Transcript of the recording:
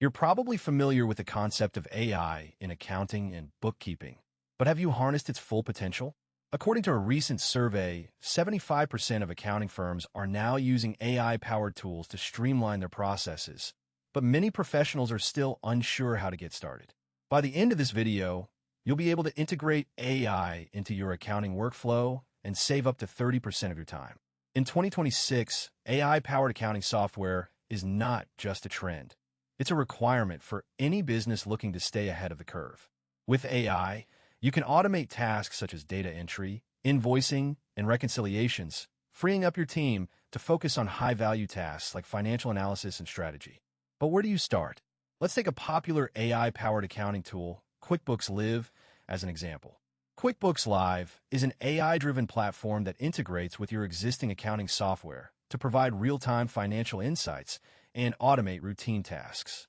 You're probably familiar with the concept of AI in accounting and bookkeeping, but have you harnessed its full potential? According to a recent survey, 75% of accounting firms are now using AI-powered tools to streamline their processes, but many professionals are still unsure how to get started. By the end of this video, you'll be able to integrate AI into your accounting workflow and save up to 30% of your time. In 2026, AI-powered accounting software is not just a trend. It's a requirement for any business looking to stay ahead of the curve. With AI, you can automate tasks such as data entry, invoicing, and reconciliations, freeing up your team to focus on high-value tasks like financial analysis and strategy. But where do you start? Let's take a popular AI-powered accounting tool, QuickBooks Live, as an example. QuickBooks Live is an AI-driven platform that integrates with your existing accounting software to provide real-time financial insights and automate routine tasks.